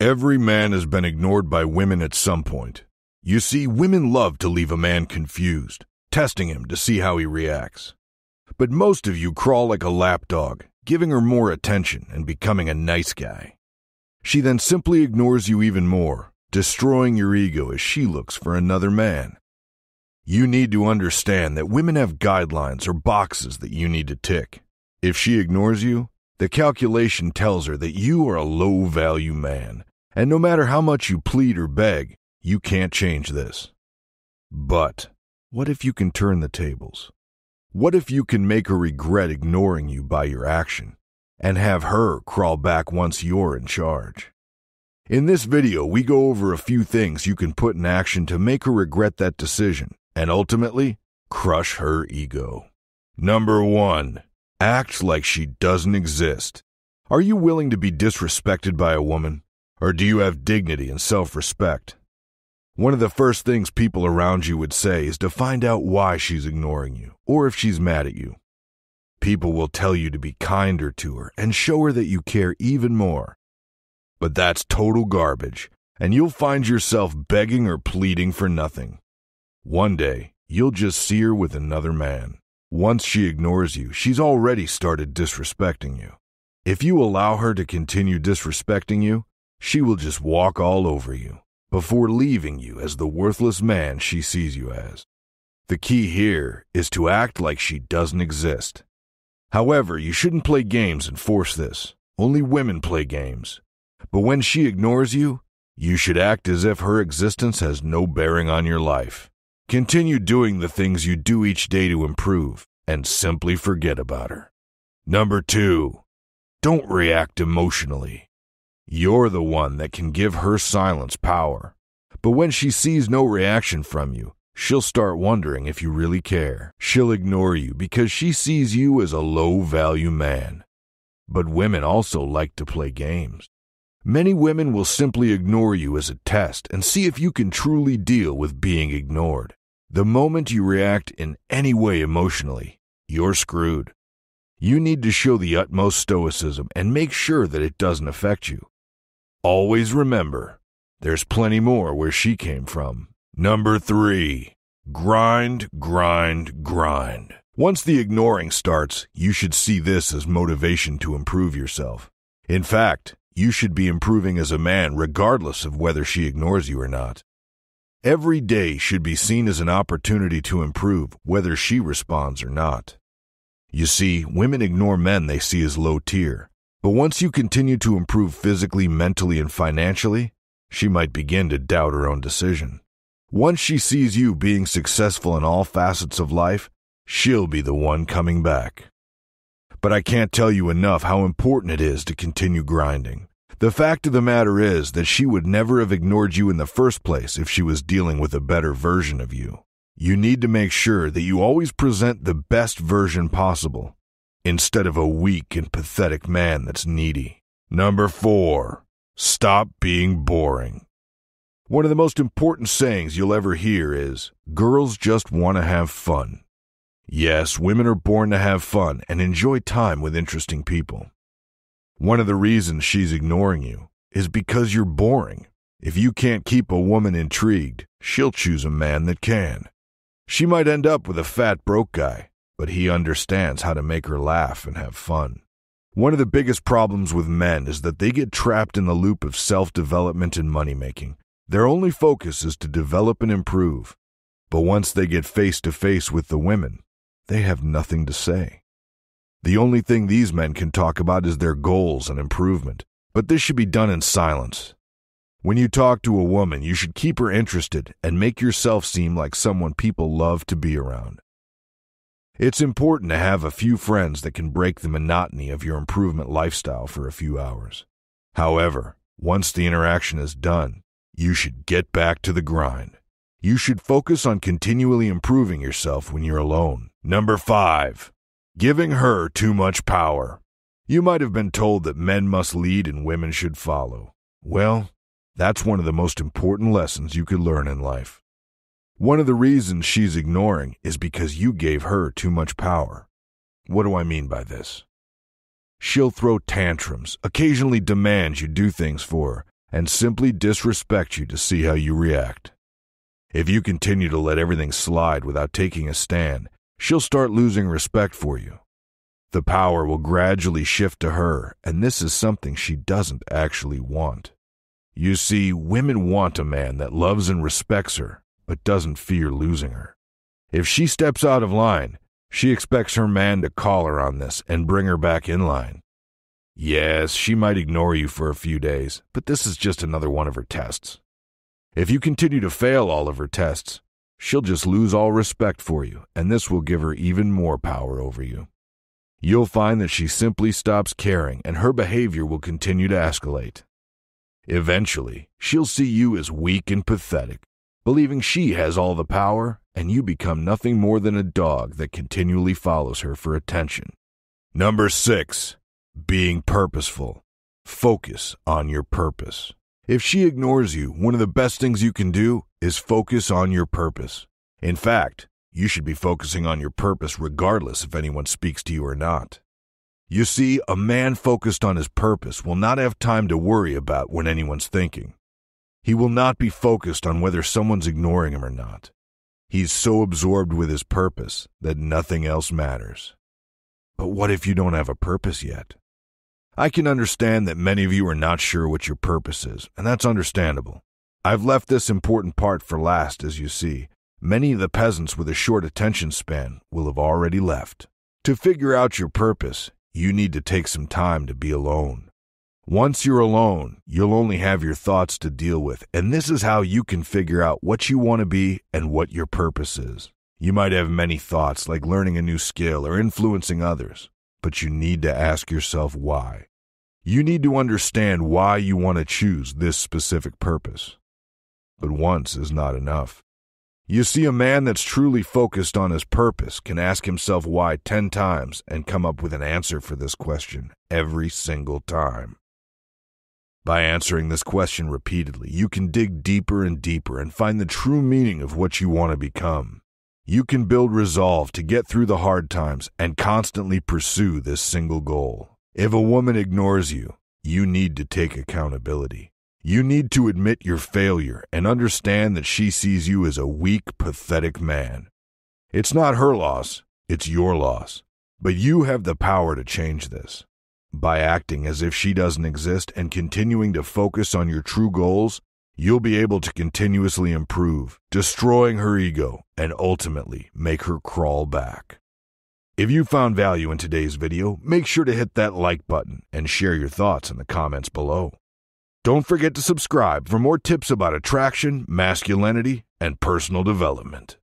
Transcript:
Every man has been ignored by women at some point. You see, women love to leave a man confused, testing him to see how he reacts. But most of you crawl like a lapdog, giving her more attention and becoming a nice guy. She then simply ignores you even more, destroying your ego as she looks for another man. You need to understand that women have guidelines or boxes that you need to tick. If she ignores you, the calculation tells her that you are a low-value man, and no matter how much you plead or beg, you can't change this. But what if you can turn the tables? What if you can make her regret ignoring you by your action, and have her crawl back once you're in charge? In this video, we go over a few things you can put in action to make her regret that decision, and ultimately, crush her ego. Number 1. Act like she doesn't exist. Are you willing to be disrespected by a woman? Or do you have dignity and self-respect? One of the first things people around you would say is to find out why she's ignoring you, or if she's mad at you. People will tell you to be kinder to her and show her that you care even more. But that's total garbage, and you'll find yourself begging or pleading for nothing. One day, you'll just see her with another man. Once she ignores you, she's already started disrespecting you. If you allow her to continue disrespecting you, she will just walk all over you, before leaving you as the worthless man she sees you as. The key here is to act like she doesn't exist. However, you shouldn't play games and force this. Only women play games. But when she ignores you, you should act as if her existence has no bearing on your life. Continue doing the things you do each day to improve, and simply forget about her. Number 2. Don't react emotionally. You're the one that can give her silence power. But when she sees no reaction from you, she'll start wondering if you really care. She'll ignore you because she sees you as a low-value man. But women also like to play games. Many women will simply ignore you as a test and see if you can truly deal with being ignored. The moment you react in any way emotionally, you're screwed. You need to show the utmost stoicism and make sure that it doesn't affect you. Always remember, there's plenty more where she came from. Number 3. Grind, grind, grind. Once the ignoring starts, you should see this as motivation to improve yourself. In fact, you should be improving as a man regardless of whether she ignores you or not. Every day should be seen as an opportunity to improve whether she responds or not. You see, women ignore men they see as low tier. But once you continue to improve physically, mentally, and financially, she might begin to doubt her own decision. Once she sees you being successful in all facets of life, she'll be the one coming back. But I can't tell you enough how important it is to continue grinding. The fact of the matter is that she would never have ignored you in the first place if she was dealing with a better version of you. You need to make sure that you always present the best version possible, instead of a weak and pathetic man that's needy. Number 4. Stop being boring. One of the most important sayings you'll ever hear is, girls just want to have fun. Yes, women are born to have fun and enjoy time with interesting people. One of the reasons she's ignoring you is because you're boring. If you can't keep a woman intrigued, she'll choose a man that can. She might end up with a fat broke guy, but he understands how to make her laugh and have fun. One of the biggest problems with men is that they get trapped in the loop of self-development and money-making. Their only focus is to develop and improve. But once they get face-to-face with the women, they have nothing to say. The only thing these men can talk about is their goals and improvement, but this should be done in silence. When you talk to a woman, you should keep her interested and make yourself seem like someone people love to be around. It's important to have a few friends that can break the monotony of your improvement lifestyle for a few hours. However, once the interaction is done, you should get back to the grind. You should focus on continually improving yourself when you're alone. Number 5. Giving her too much power. You might have been told that men must lead and women should follow. Well, that's one of the most important lessons you could learn in life. One of the reasons she's ignoring is because you gave her too much power. What do I mean by this? She'll throw tantrums, occasionally demand you do things for her, and simply disrespect you to see how you react. If you continue to let everything slide without taking a stand, she'll start losing respect for you. The power will gradually shift to her, and this is something she doesn't actually want. You see, women want a man that loves and respects her, but doesn't fear losing her. If she steps out of line, she expects her man to call her on this and bring her back in line. Yes, she might ignore you for a few days, but this is just another one of her tests. If you continue to fail all of her tests, she'll just lose all respect for you, and this will give her even more power over you. You'll find that she simply stops caring, and her behavior will continue to escalate. Eventually, she'll see you as weak and pathetic, believing she has all the power, and you become nothing more than a dog that continually follows her for attention. Number 6. Being purposeful. Focus on your purpose. If she ignores you, one of the best things you can do is focus on your purpose. In fact, you should be focusing on your purpose regardless if anyone speaks to you or not. You see, a man focused on his purpose will not have time to worry about what anyone's thinking. He will not be focused on whether someone's ignoring him or not. He's so absorbed with his purpose that nothing else matters. But what if you don't have a purpose yet? I can understand that many of you are not sure what your purpose is, and that's understandable. I've left this important part for last, as you see. Many of the peasants with a short attention span will have already left. To figure out your purpose, you need to take some time to be alone. Once you're alone, you'll only have your thoughts to deal with, and this is how you can figure out what you want to be and what your purpose is. You might have many thoughts, like learning a new skill or influencing others, but you need to ask yourself why. You need to understand why you want to choose this specific purpose. But once is not enough. You see, a man that's truly focused on his purpose can ask himself why 10 times and come up with an answer for this question every single time. By answering this question repeatedly, you can dig deeper and deeper and find the true meaning of what you want to become. You can build resolve to get through the hard times and constantly pursue this single goal. If a woman ignores you, you need to take accountability. You need to admit your failure and understand that she sees you as a weak, pathetic man. It's not her loss, it's your loss. But you have the power to change this. By acting as if she doesn't exist and continuing to focus on your true goals, you'll be able to continuously improve, destroying her ego, and ultimately make her crawl back. If you found value in today's video, make sure to hit that like button and share your thoughts in the comments below. Don't forget to subscribe for more tips about attraction, masculinity, and personal development.